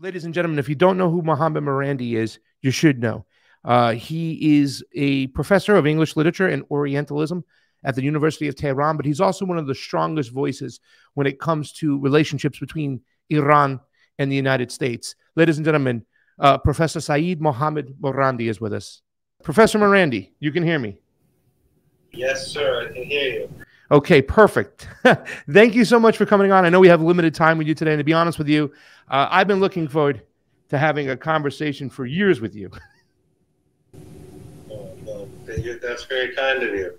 Ladies and gentlemen, if you don't know who Mohammad Marandi is, you should know. He is a professor of English literature and Orientalism at the University of Tehran, but he's also one of the strongest voices when it comes to relationships between Iran and the United States. Ladies and gentlemen, Professor Saeed Mohammad Marandi is with us. Professor Marandi, you can hear me? Yes, sir. I can hear you. Okay, perfect. Thank you so much for coming on. I know we have limited time with you today, and to be honest with you, I've been looking forward to having a conversation for years with you. Oh, well, that's very kind of you.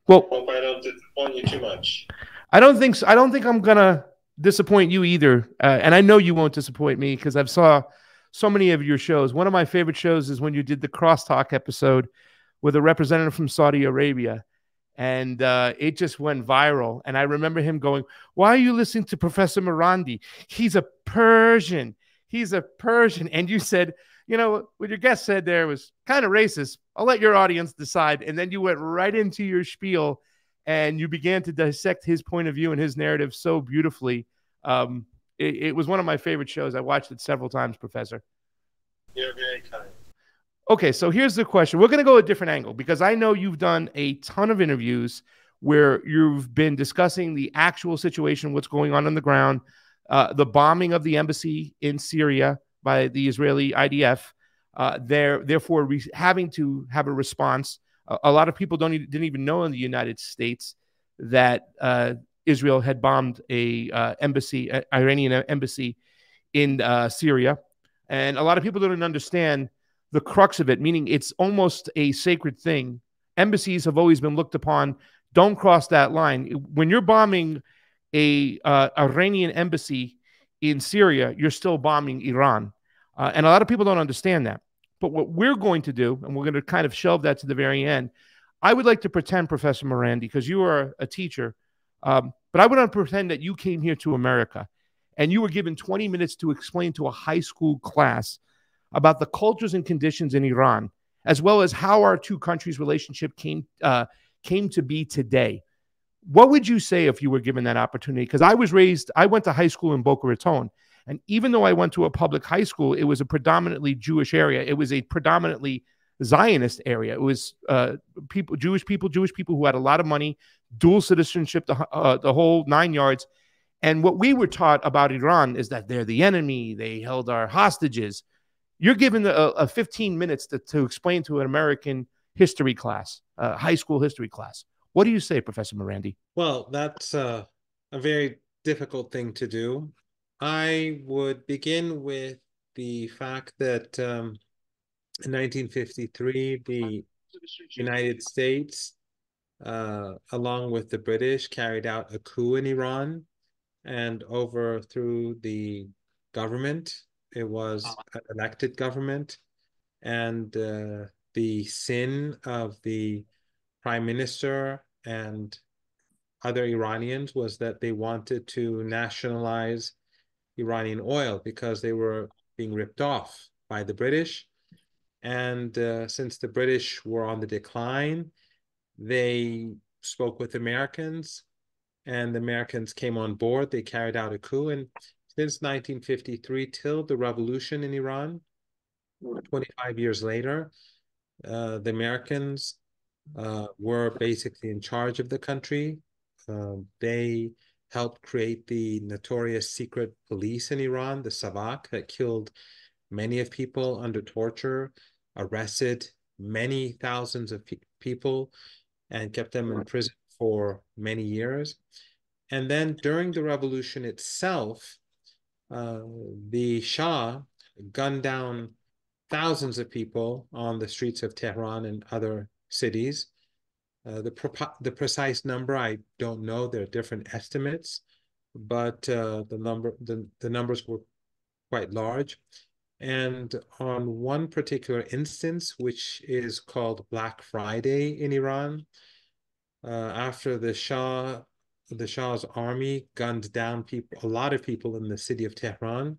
Well, Hope I don't disappoint you too much. I don't think so. I don't think I'm gonna disappoint you either, and I know you won't disappoint me because I've saw so many of your shows. One of my favorite shows is when you did the Crosstalk episode with a representative from Saudi Arabia. And it just went viral. And I remember him going, "Why are you listening to Professor Marandi? He's a Persian. He's a Persian." And you said, you know, what your guest said there was kind of racist. I'll let your audience decide. And then you went right into your spiel and you began to dissect his point of view and his narrative so beautifully. It was one of my favorite shows. I watched it several times, Professor. You're very kind. Okay, so here's the question. We're going to go a different angle because I know you've done a ton of interviews where you've been discussing the actual situation, what's going on the ground, the bombing of the embassy in Syria by the Israeli IDF, therefore having to have a response. A lot of people didn't even know in the United States that Israel had bombed a Iranian embassy in Syria. And a lot of people don't understand the crux of it, meaning it's almost a sacred thing. Embassies have always been looked upon. Don't cross that line. When you're bombing a Iranian embassy in Syria, you're still bombing Iran. And a lot of people don't understand that. But what we're going to do, and we're going to kind of shelve that to the very end, I would like to pretend, Professor Marandi, because you are a teacher, but I would not pretend that you came here to America and you were given 20 minutes to explain to a high school class about the cultures and conditions in Iran, as well as how our two countries' relationship came to be today. What would you say if you were given that opportunity? Because I went to high school in Boca Raton, and even though I went to a public high school, it was a predominantly Jewish area. It was a predominantly Zionist area. It was Jewish people who had a lot of money, dual citizenship, the whole 9 yards. And what we were taught about Iran is that they're the enemy. They held our hostages. You're given a 15 minutes to explain to an American history class, high school history class. What do you say, Professor Marandi? Well, that's a very difficult thing to do. I would begin with the fact that in 1953, the United States, along with the British, carried out a coup in Iran and overthrew the government. It was an elected government, and the sin of the prime minister and other Iranians was that they wanted to nationalize Iranian oil because they were being ripped off by the British. And since the British were on the decline, they spoke with Americans, and the Americans came on board. They carried out a coup, and since 1953 till the revolution in Iran, 25 years later, the Americans were basically in charge of the country. They helped create the notorious secret police in Iran, the Savak, that killed many of people under torture, arrested many thousands of people, and kept them in prison for many years. And then during the revolution itself, the Shah gunned down thousands of people on the streets of Tehran and other cities. The precise number, I don't know. There are different estimates, but the numbers were quite large. And on one particular instance, which is called Black Friday in Iran, after the Shah's army gunned down a lot of people in the city of Tehran,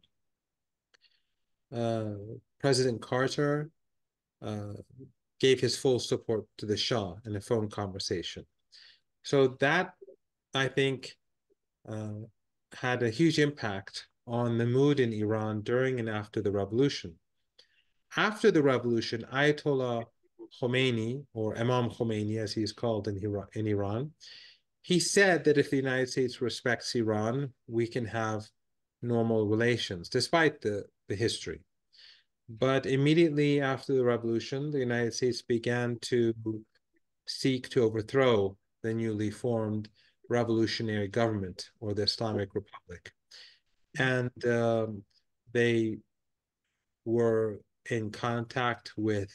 President Carter gave his full support to the Shah in a phone conversation. So that, I think, had a huge impact on the mood in Iran during and after the revolution. After the revolution, Ayatollah Khomeini, or Imam Khomeini, as he's called in Iran, he said that if the United States respects Iran, we can have normal relations, despite the history. But immediately after the revolution, the United States began to seek to overthrow the newly formed revolutionary government, or the Islamic Republic. And they were in contact with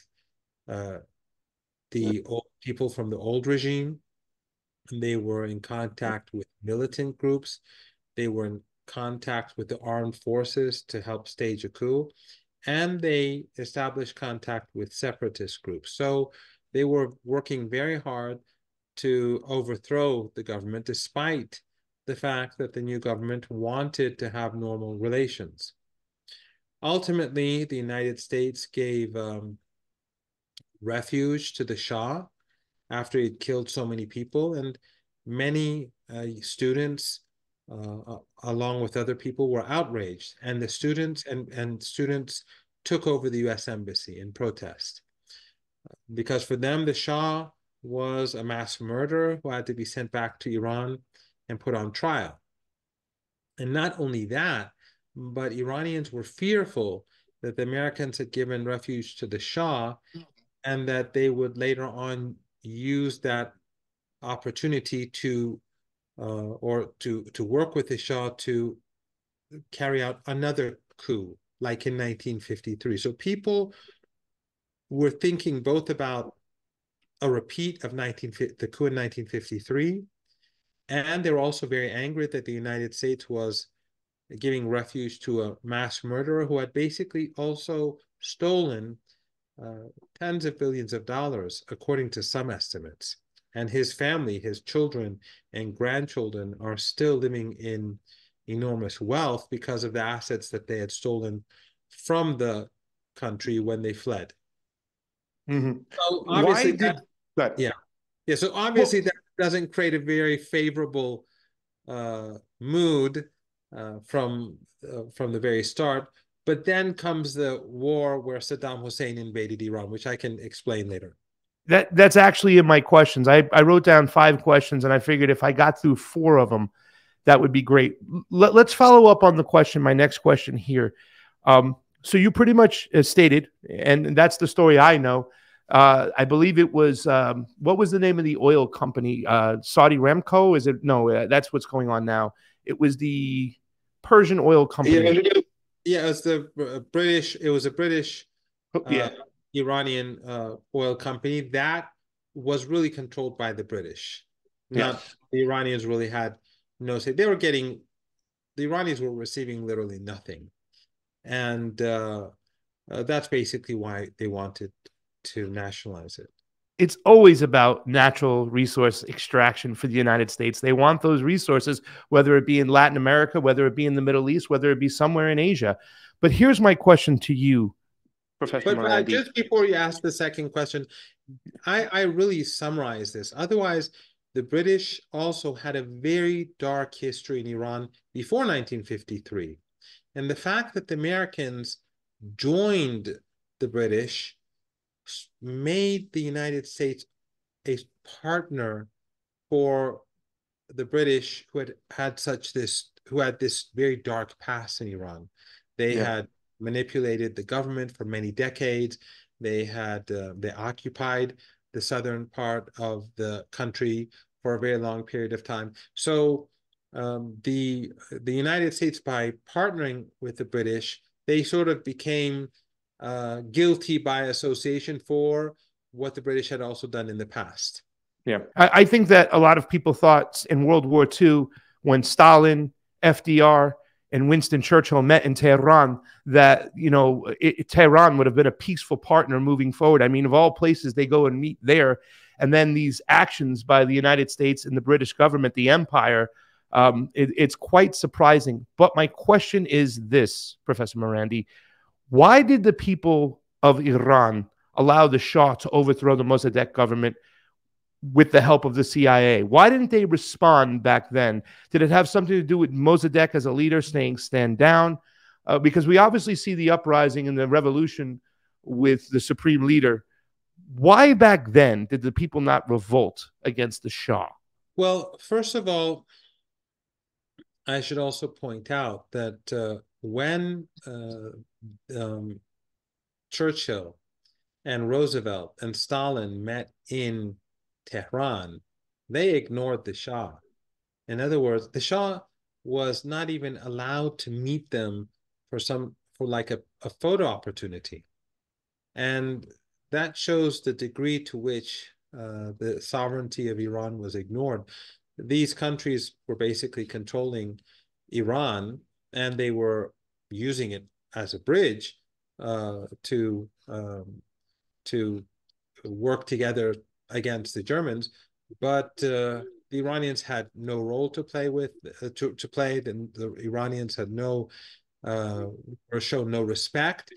the old people from the old regime. They were in contact with militant groups. They were in contact with the armed forces to help stage a coup. And they established contact with separatist groups. So they were working very hard to overthrow the government, despite the fact that the new government wanted to have normal relations. Ultimately, the United States gave refuge to the Shah after he'd killed so many people, and many students, along with other people, were outraged, and the students took over the U.S. Embassy in protest, because for them the Shah was a mass murderer who had to be sent back to Iran and put on trial. And not only that, but Iranians were fearful that the Americans had given refuge to the Shah, and that they would later on use that opportunity to work with the Shah to carry out another coup, like in 1953. So people were thinking both about a repeat of the coup in 1953, and they were also very angry that the United States was giving refuge to a mass murderer who had basically also stolen tens of billions of dollars, according to some estimates. And his family, his children and grandchildren, are still living in enormous wealth because of the assets that they had stolen from the country when they fled. Mm-hmm. So obviously, So obviously, well, that doesn't create a very favorable mood from the very start. But then comes the war where Saddam Hussein invaded Iran, which I can explain later. That's actually in my questions. I wrote down 5 questions, and I figured if I got through 4 of them, that would be great. Let's follow up on the question, my next question here. So you pretty much stated, and that's the story I know. I believe it was, what was the name of the oil company? Saudi Aramco? Is it? No, that's what's going on now. It was the Persian oil company. Yeah, it was the British. It was a British Iranian oil company that was really controlled by the British. Not the Iranians really had no say. The Iranians were receiving literally nothing. And that's basically why they wanted to nationalize it. It's always about natural resource extraction for the United States. They want those resources, whether it be in Latin America, whether it be in the Middle East, whether it be somewhere in Asia. But here's my question to you, Professor Marandi. Just before you ask the second question, I really summarize this. Otherwise, the British also had a very dark history in Iran before 1953. And the fact that the Americans joined the British made the United States a partner for the British, who had this very dark past in Iran. They had manipulated the government for many decades. They occupied the southern part of the country for a very long period of time. So the United States, by partnering with the British, they sort of became guilty by association for what the British had also done in the past. Yeah, I think that a lot of people thought in World War II, when Stalin, FDR, and Winston Churchill met in Tehran, that, Tehran would have been a peaceful partner moving forward. I mean, of all places, they go and meet there. And then these actions by the United States and the British government, the empire, it's quite surprising. But my question is this, Professor Marandi: why did the people of Iran allow the Shah to overthrow the Mossadegh government? with the help of the CIA? Why didn't they respond back then? Did it have something to do with Mossadegh as a leader saying stand down? Because we obviously see the uprising and the revolution with the supreme leader. Why back then did the people not revolt against the Shah? Well, first of all, I should also point out that when Churchill and Roosevelt and Stalin met in Tehran, they ignored the Shah. In other words, the Shah was not even allowed to meet them for like a photo opportunity. And that shows the degree to which the sovereignty of Iran was ignored. These countries were basically controlling Iran, and they were using it as a bridge to work together against the Germans. But the Iranians had no role to play with to play. The Iranians had no or showed no respect.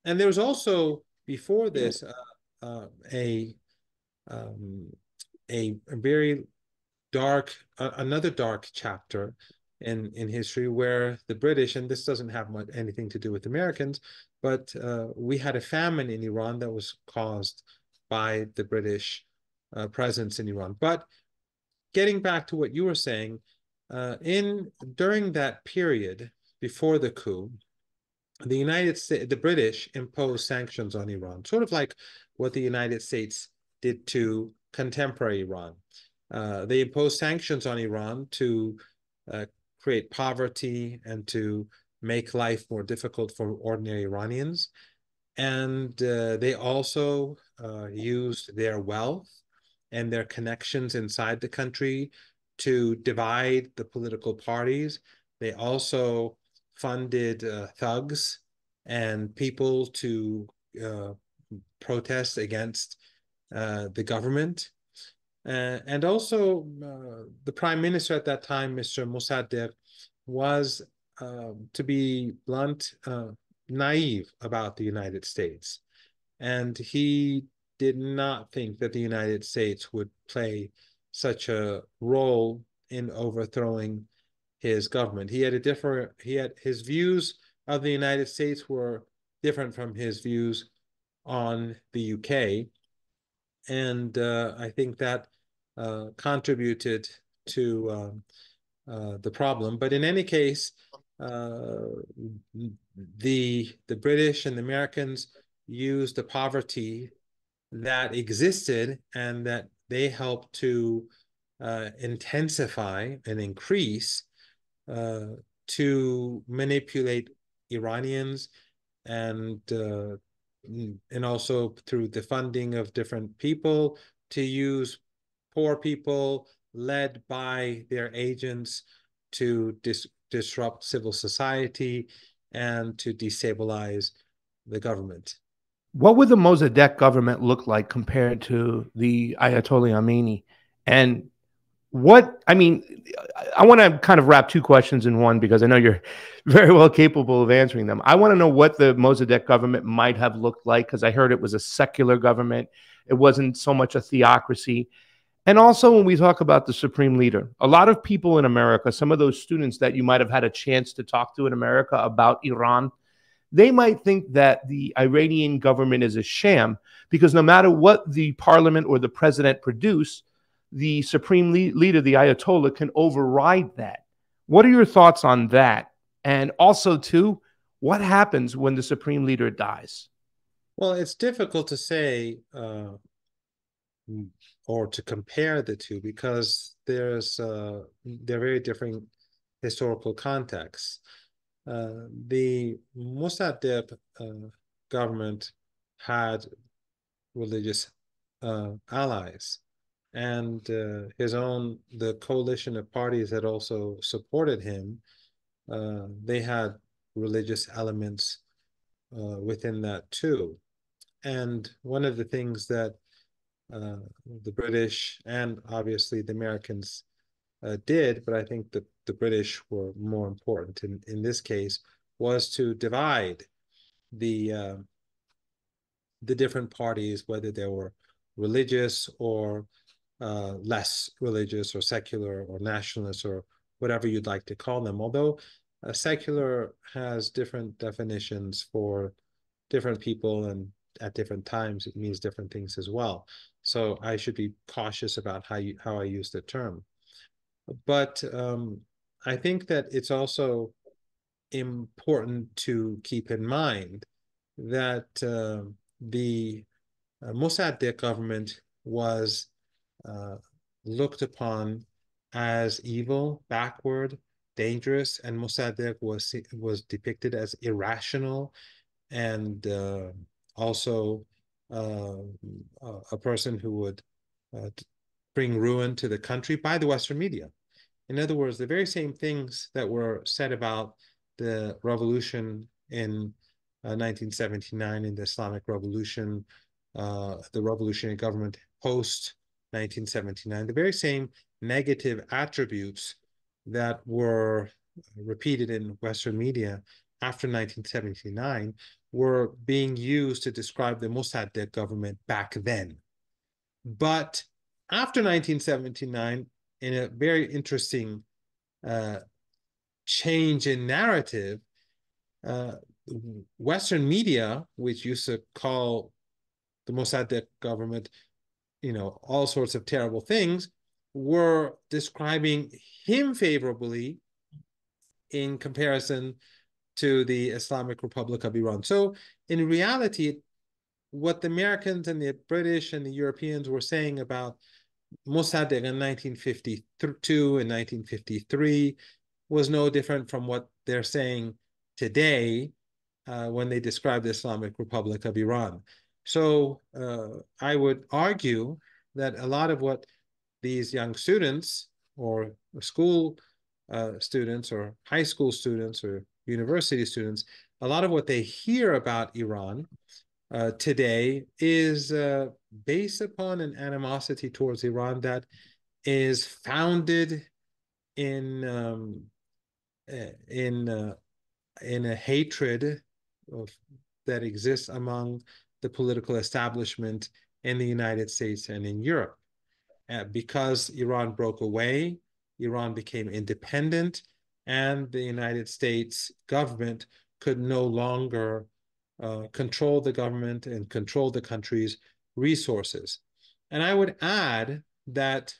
And there was also before this a very dark another dark chapter in history where the British, and this doesn't have anything to do with Americans, but we had a famine in Iran that was caused by the British presence in Iran. But getting back to what you were saying, during that period before the coup, the United States, the British imposed sanctions on Iran, sort of like what the United States did to contemporary Iran. They imposed sanctions on Iran to create poverty and to make life more difficult for ordinary Iranians. And they also used their wealth and their connections inside the country to divide the political parties. They also funded thugs and people to protest against the government. And also the prime minister at that time, Mr. Mossadegh, was, to be blunt, naive about the United States. And he did not think that the United States would play such a role in overthrowing his government. He had his views of the United States were different from his views on the UK. And I think that contributed to the problem. But in any case, the British and the Americans used the poverty that existed and that they helped to intensify and increase to manipulate Iranians and also through the funding of different people to use poor people led by their agents to disrupt civil society and to destabilize the government. What would the Mossadegh government look like compared to the Ayatollah Khomeini? And I want to kind of wrap two questions in one because I know you're very well capable of answering them. I want to know what the Mossadegh government might have looked like because I heard it was a secular government. It wasn't so much a theocracy. And also when we talk about the supreme leader, a lot of people in America, some of those students that you might have had a chance to talk to in America about Iran, they might think that the Iranian government is a sham because no matter what the parliament or the president produce, the supreme leader, the Ayatollah, can override that. What are your thoughts on that? And also, too, what happens when the supreme leader dies? Well, it's difficult to say or to compare the two because they're very different historical contexts. The Mossadegh government had religious allies, and the coalition of parties that also supported him, they had religious elements within that too. And one of the things that the British and obviously the Americans did, but I think that the British were more important in this case, was to divide the different parties, whether they were religious or less religious or secular or nationalist or whatever you'd like to call them. Although secular has different definitions for different people, and at different times it means different things as well. So I should be cautious about how I use the term. But I think that it's also important to keep in mind that the Mossadegh government was looked upon as evil, backward, dangerous, and Mossadegh was depicted as irrational and also a person who would bring ruin to the country by the Western media. In other words, the very same things that were said about the revolution in 1979, in the Islamic Revolution, the revolutionary government post 1979, the very same negative attributes that were repeated in Western media after 1979 were being used to describe the Mossadegh government back then. But after 1979, in a very interesting change in narrative, Western media, which used to call the Mossadegh government, all sorts of terrible things, were describing him favorably in comparison to the Islamic Republic of Iran. So in reality, what the Americans and the British and the Europeans were saying about Mossadegh in 1952 and 1953 was no different from what they're saying today when they describe the Islamic Republic of Iran. So I would argue that a lot of what these young students or school students or high school students or university students, a lot of what they hear about Iran today is based upon an animosity towards Iran that is founded in a hatred that exists among the political establishment in the United States and in Europe. Because Iran broke away, Iran became independent, and the United States government could no longer control the government and control the country's resources. And I would add that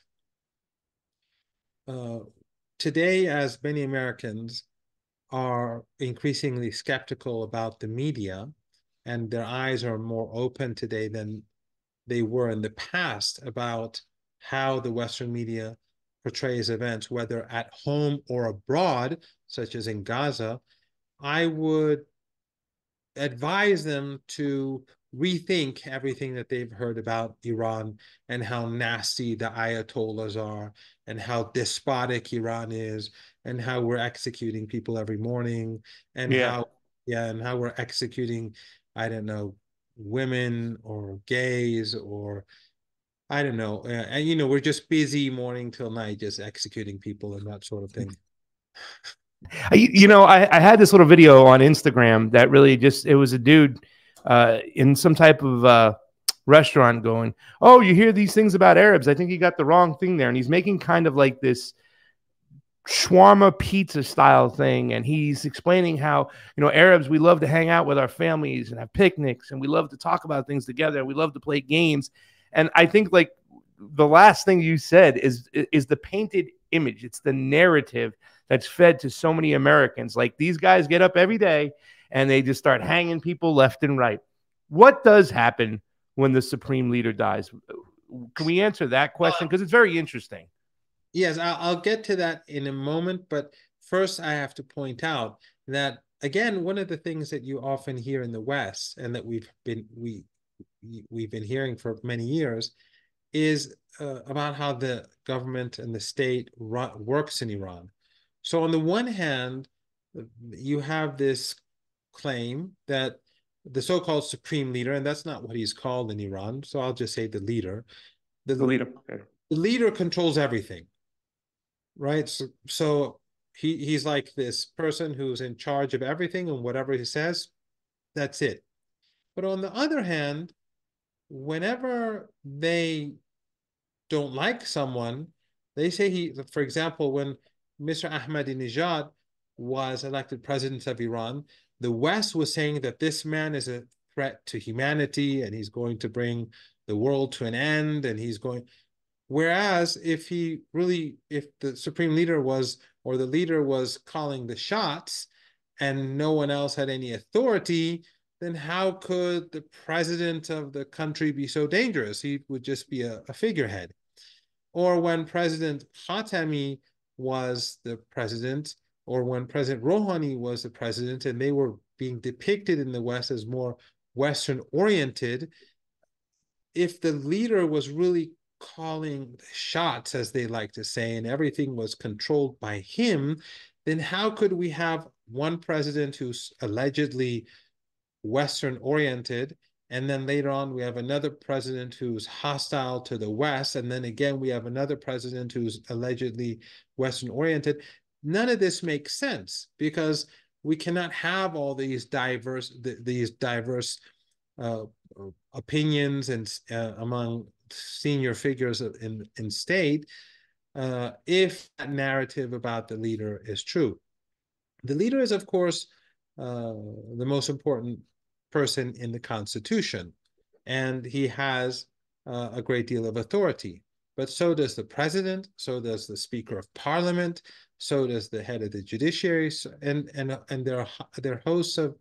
today, as many Americans are increasingly skeptical about the media, and their eyes are more open today than they were in the past about how the Western media portrays events, whether at home or abroad, such as in Gaza, I would advise them to rethink everything that they've heard about Iran and how nasty the Ayatollahs are and how despotic Iran is and how we're executing people every morning and how we're executing, I don't know, women or gays or I don't know. And, we're just busy morning till night, just executing people and that sort of thing. I had this little video on Instagram that really it was a dude in some type of restaurant going, "Oh, you hear these things about Arabs. I think you got the wrong thing there." And he's making kind of like this shawarma pizza style thing. And he's explaining how, Arabs, we love to hang out with our families and have picnics, and we love to talk about things together. And we love to play games. And I think like the last thing you said is the painted image. It's the narrative that's fed to so many Americans. Like these guys get up every day and they just start hanging people left and right. What does happen when the supreme leader dies? Can we answer that question? Because it's very interesting. Yes, I'll get to that in a moment. But first, I have to point out that, again, one of the things that you often hear in the West and that we've been hearing for many years is about how the government and the state works in Iran. So on the one hand, you have this claim that the so-called supreme leader, and that's not what he's called in Iran, so I'll just say the leader. The leader. Okay. The leader controls everything, right? So he's like this person who's in charge of everything, and whatever he says, that's it. But on the other hand, whenever they don't like someone, they say for example, when Mr. Ahmadinejad was elected president of Iran, the West was saying that this man is a threat to humanity and he's going to bring the world to an end and he's going. Whereas if the supreme leader was, or the leader was calling the shots and no one else had any authority, then how could the president of the country be so dangerous? He would just be a figurehead. Or when President Khatami was the president, or when President Rouhani was the president, and they were being depicted in the West as more Western oriented, if the leader was really calling the shots, as they like to say, and everything was controlled by him, then how could we have one president who's allegedly Western oriented, and then later on we have another president who's hostile to the West, and then again we have another president who's allegedly Western oriented? None of this makes sense, because we cannot have all these diverse opinions and among senior figures in state if that narrative about the leader is true. The leader is, of course, the most important person in the Constitution, and he has a great deal of authority. But so does the president, so does the Speaker of Parliament, so does the head of the judiciary, and there are hosts of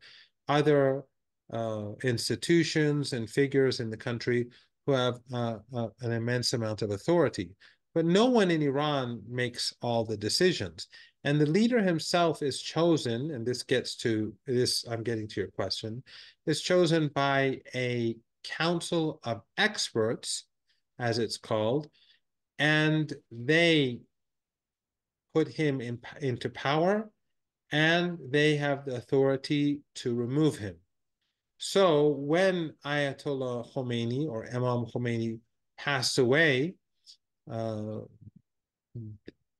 other institutions and figures in the country who have an immense amount of authority. But no one in Iran makes all the decisions. And the leader himself is chosen, and this gets to this, I'm getting to your question, is chosen by a council of experts, as it's called, and they put him into power, and they have the authority to remove him. So when Ayatollah Khomeini, or Imam Khomeini, passed away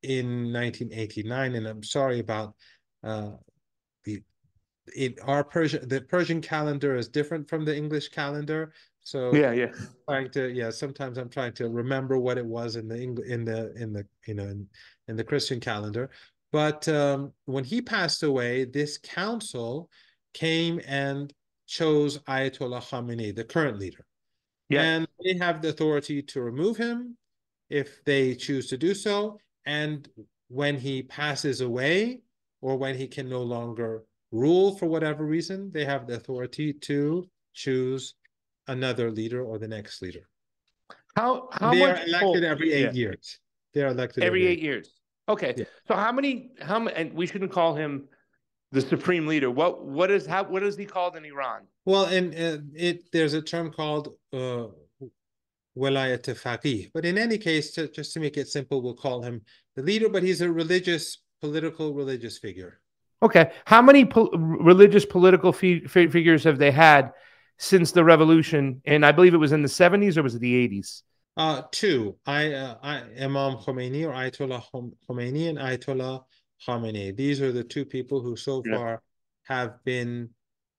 in 1989, and I'm sorry about the Persian calendar is different from the English calendar. So sometimes I'm trying to remember what it was in the Christian calendar. But when he passed away, this council came and chose Ayatollah Khamenei, the current leader. Yeah. And they have the authority to remove him if they choose to do so. And when he passes away, or when he can no longer rule for whatever reason, they have the authority to choose another leader or the next leader. How they much are elected every 8 years. They are elected every 8 years. Okay. Yeah. So how many, and we shouldn't call him the supreme leader. What is he called in Iran? Well, and there's a term called Walayat Faqih. But in any case, just to make it simple, we'll call him the leader, but he's a religious figure. Okay. How many religious political figures have they had since the revolution? And I believe it was in the 70s, or was it the 80s? Two. Imam Khomeini, or Ayatollah Khomeini, and Ayatollah Khamenei. These are the two people who so far have been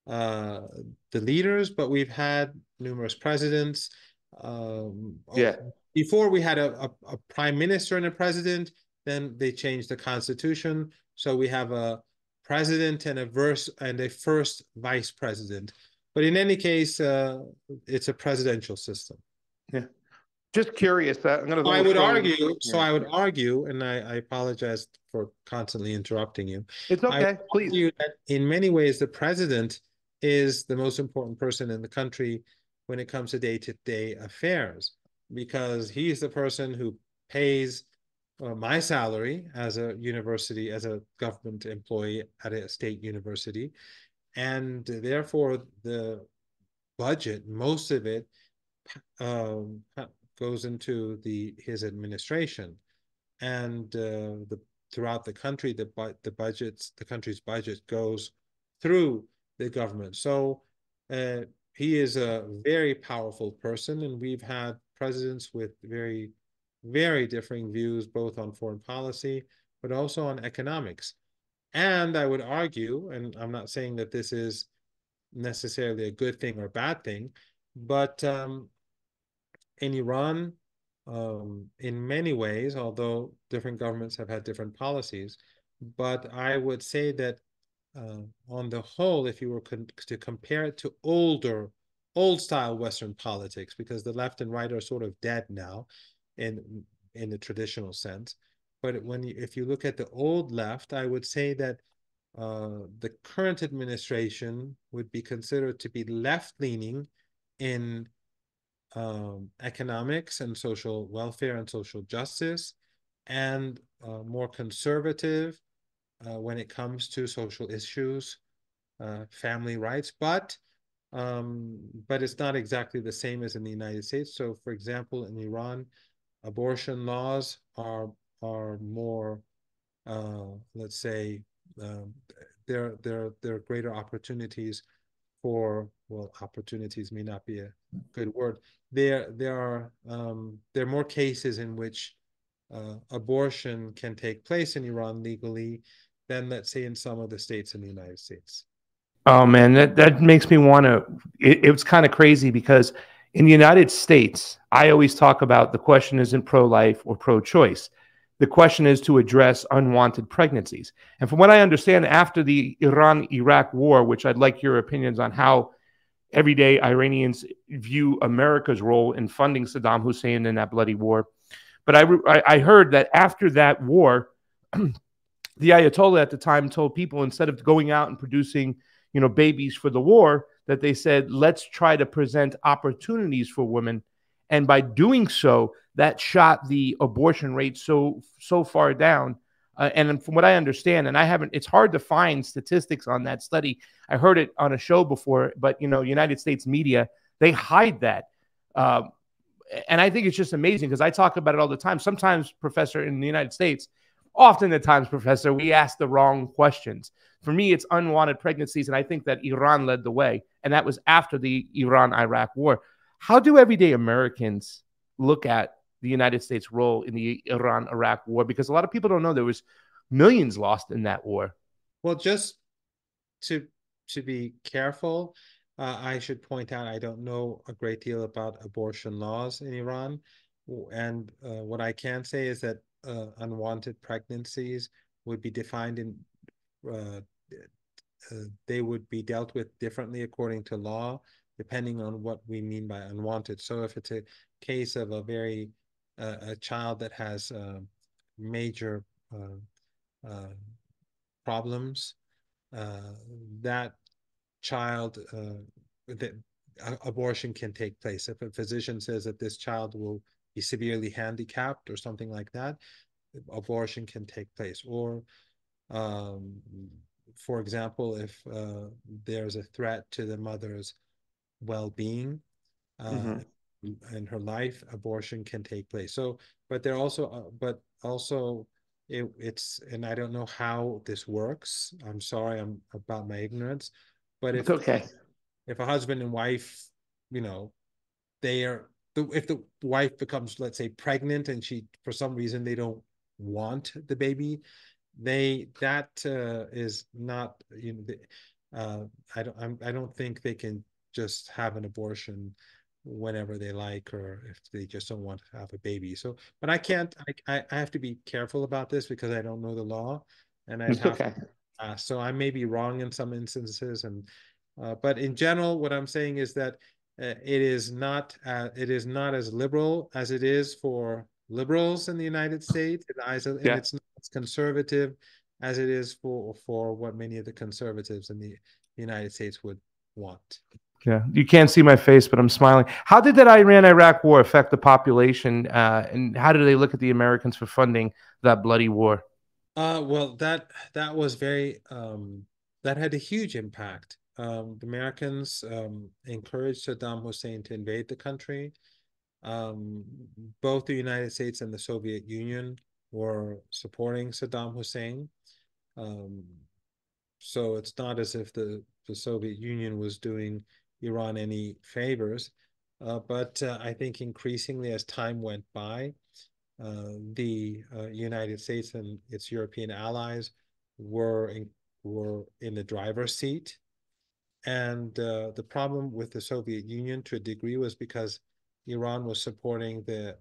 the leaders, but we've had numerous presidents. Before we had a prime minister and a president, then they changed the constitution. So we have a president and a first vice president. But in any case, it's a presidential system. Yeah. Just curious. I would argue, and I apologize for constantly interrupting you. It's okay, please. That in many ways, the president is the most important person in the country when it comes to day-to-day affairs, because he's the person who pays my salary as a government employee at a state university, and therefore the budget, most of it, goes into his administration, and throughout the country, the country's budget goes through the government. So he is a very powerful person, and we've had presidents with very, very differing views, both on foreign policy, but also on economics. And I would argue, and I'm not saying that this is necessarily a good thing or a bad thing, but in Iran, in many ways, although different governments have had different policies. But I would say that on the whole, if you were to compare it to old style Western politics, because the left and right are sort of dead now in the traditional sense. But if you look at the old left, I would say that the current administration would be considered to be left-leaning in economics and social welfare and social justice, and more conservative when it comes to social issues, family rights, but it's not exactly the same as in the United States. So, for example, in Iran, abortion laws are more, let's say, um, there are greater opportunities for, well, opportunities may not be a good word. There are more cases in which abortion can take place in Iran legally than, let's say, in some of the states in the United States. Oh man, that makes me want to. It's kind of crazy because in the United States, I always talk about the question isn't pro-life or pro-choice. The question is to address unwanted pregnancies. And from what I understand, after the Iran-Iraq war, which I'd like your opinions on how everyday Iranians view America's role in funding Saddam Hussein in that bloody war. But I heard that after that war, the Ayatollah at the time told people instead of going out and producing, babies for the war, that they said, let's try to present opportunities for women. And by doing so, that shot the abortion rate so far down. And from what I understand, and I haven't, it's hard to find statistics on that study. I heard it on a show before, but United States media, they hide that. And I think it's just amazing because I talk about it all the time. Sometimes, Professor, in the United States, often at times, Professor, we ask the wrong questions. For me, it's unwanted pregnancies, and I think that Iran led the way, and that was after the Iran-Iraq war. How do everyday Americans look at the United States' role in the Iran-Iraq war? Because a lot of people don't know there was millions lost in that war. Well, just to be careful, I should point out I don't know a great deal about abortion laws in Iran. And what I can say is that unwanted pregnancies would be defined in, they would be dealt with differently according to law, depending on what we mean by unwanted. So if it's a case of a child that has major problems, that child, that abortion can take place. If a physician says that this child will be severely handicapped or something like that, abortion can take place. Or, for example, if there's a threat to the mother's well-being in her life, abortion can take place. So, but it's, and I don't know how this works. I'm sorry, I'm about my ignorance, but It's okay. If a husband and wife, if the wife becomes, let's say, pregnant, and for some reason they don't want the baby, that is not, I don't think they can just have an abortion whenever they like, or if they just don't want to have a baby. So, but I have to be careful about this because I don't know the law, and I'd It's have okay. so I may be wrong in some instances, but in general, what I'm saying is that it is not as liberal as it is for liberals in the United States, and Yeah. it's not as conservative as it is for what many of the conservatives in the United States would want. Yeah, you can't see my face, but I'm smiling. How did that Iran-Iraq war affect the population, and how do they look at the Americans for funding that bloody war? Well, that was that had a huge impact. The Americans encouraged Saddam Hussein to invade the country. Both the United States and the Soviet Union were supporting Saddam Hussein. So it's not as if the Soviet Union was doing Iran any favors. But I think increasingly as time went by, the United States and its European allies were in the driver's seat. And the problem with the Soviet Union to a degree was because Iran was supporting the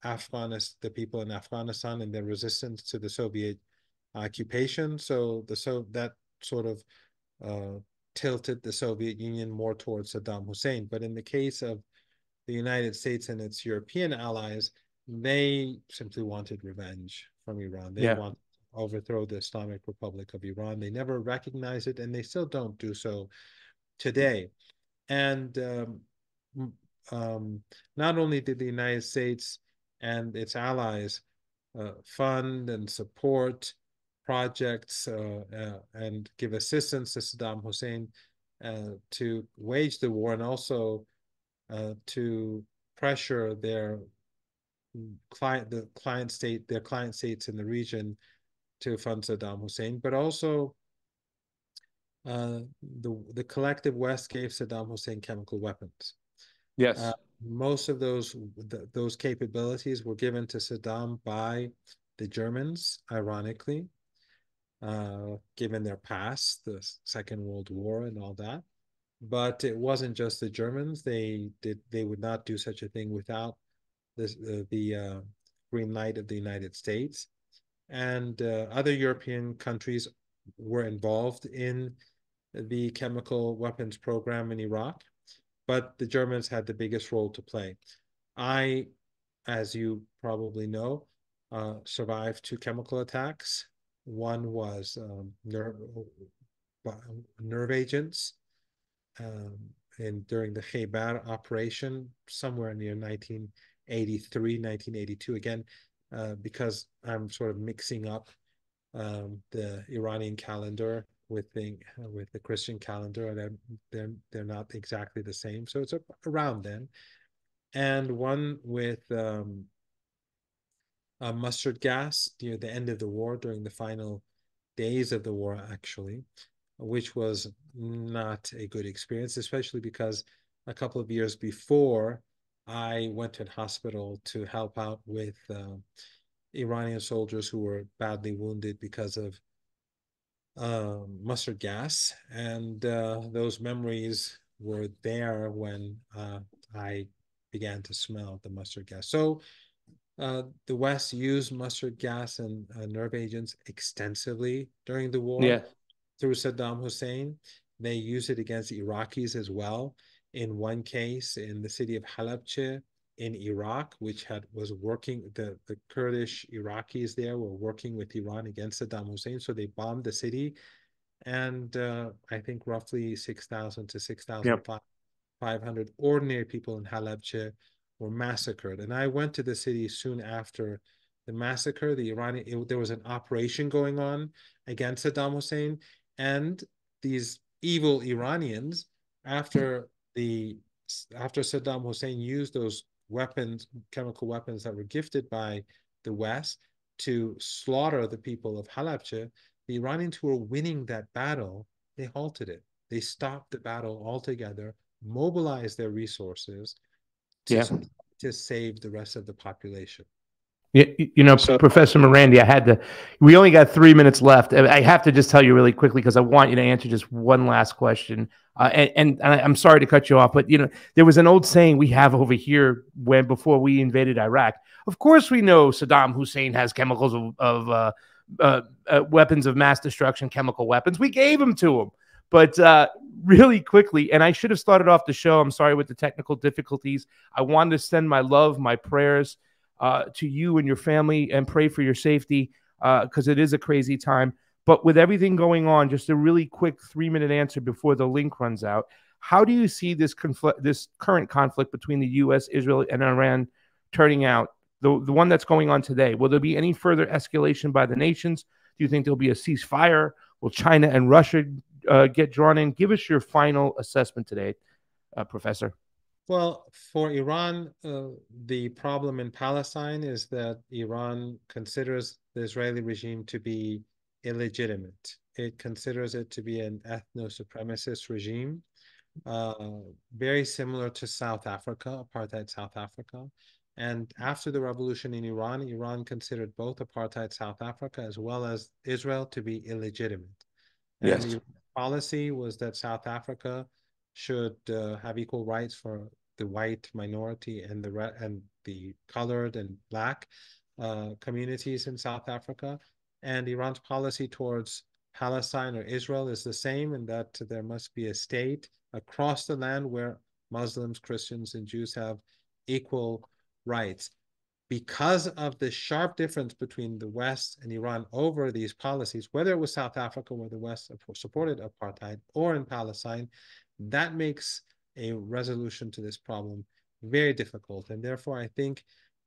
the people in Afghanistan and their resistance to the Soviet occupation. So that sort of tilted the Soviet Union more towards Saddam Hussein. But in the case of the United States and its European allies, they simply wanted revenge from Iran. They want to overthrow the Islamic Republic of Iran. They never recognized it, and they still don't do so today. And not only did the United States and its allies fund and support projects and give assistance to Saddam Hussein to wage the war, and also to pressure their client states in the region to fund Saddam Hussein, but also the collective West gave Saddam Hussein chemical weapons. Yes. Most of those capabilities were given to Saddam by the Germans, ironically, given their past, the Second World War and all that. But it wasn't just the Germans. They would not do such a thing without the green light of the United States. And other European countries were involved in the chemical weapons program in Iraq, but the Germans had the biggest role to play. I, as you probably know, survived 2 chemical attacks. One was nerve agents during the Khaybar operation, somewhere near 1983, 1982. Again, because I'm sort of mixing up the Iranian calendar with the Christian calendar, and they're not exactly the same. So it's around then. And one with mustard gas near the end of the war, during the final days of the war, actually, which was not a good experience, especially because a couple of years before, I went to a hospital to help out with Iranian soldiers who were badly wounded because of mustard gas. And those memories were there when I began to smell the mustard gas. So the West used mustard gas and nerve agents extensively during the war through Saddam Hussein. They used it against Iraqis as well. In one case, in the city of Halabja in Iraq, which was working, the Kurdish Iraqis there were working with Iran against Saddam Hussein. So they bombed the city, and I think roughly 6,000 to 6,500 ordinary people in Halabja were massacred. And I went to the city soon after the massacre. There was an operation going on against Saddam Hussein, and these evil Iranians, after Saddam Hussein used those weapons, chemical weapons that were gifted by the West to slaughter the people of Halabja, the Iranians who were winning that battle, they halted it. They stopped the battle altogether, mobilized their resources to save the rest of the population. So, Professor Marandi, we only got 3 minutes left. I have to just tell you really quickly, because I want you to answer just one last question. And I'm sorry to cut you off, but there was an old saying we have over here before we invaded Iraq. Of course, we know Saddam Hussein has chemicals of weapons of mass destruction, chemical weapons. We gave them to him. But really quickly, and I should have started off the show, I'm sorry, with the technical difficulties. I wanted to send my love, my prayers to you and your family, and pray for your safety, because it is a crazy time. But with everything going on, just a really quick 3-minute answer before the link runs out. How do you see this current conflict between the U.S., Israel, and Iran turning out, the one that's going on today? Will there be any further escalation by the nations? Do you think there'll be a ceasefire? Will China and Russia get drawn in? Give us your final assessment today, Professor. Well, for Iran, the problem in Palestine is that Iran considers the Israeli regime to be illegitimate. It considers it to be an ethno-supremacist regime, very similar to South Africa, apartheid South Africa. And after the revolution in Iran, Iran considered both apartheid South Africa as well as Israel to be illegitimate. And the policy was that South Africa should have equal rights for the white minority and the colored and black communities in South Africa. And Iran's policy towards Palestine or Israel is the same, in that there must be a state across the land where Muslims, Christians, and Jews have equal rights. Because of the sharp difference between the West and Iran over these policies, whether it was South Africa where the West supported apartheid or in Palestine, that makes a resolution to this problem very difficult. And therefore, I think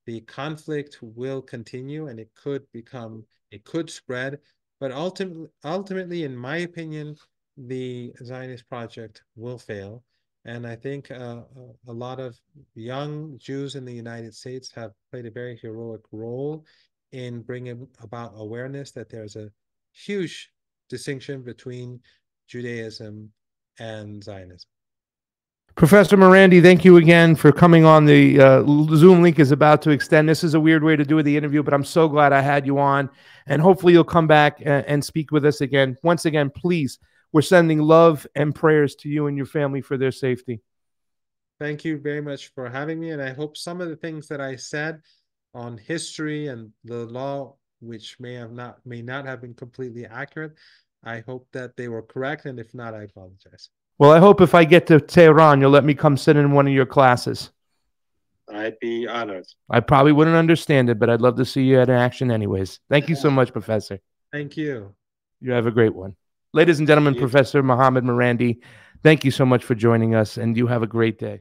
the conflict will continue, and it could spread. But ultimately, in my opinion, the Zionist project will fail. And I think a lot of young Jews in the United States have played a very heroic role in bringing about awareness that there's a huge distinction between Judaism and Zionism. Professor Marandi, thank you again for coming on. The Zoom link is about to extend. This is a weird way to do the interview, but I'm so glad I had you on. And hopefully you'll come back and speak with us again. Once again, please, we're sending love and prayers to you and your family for their safety. Thank you very much for having me. And I hope some of the things that I said on history and the law, which may not have been completely accurate, I hope that they were correct. And if not, I apologize. Well, I hope if I get to Tehran, you'll let me come sit in one of your classes. I'd be honored. I probably wouldn't understand it, but I'd love to see you in action anyways. Thank you so much, Professor. Thank you. You have a great one. Ladies and gentlemen, Professor Mohammad Marandi, thank you so much for joining us, and you have a great day.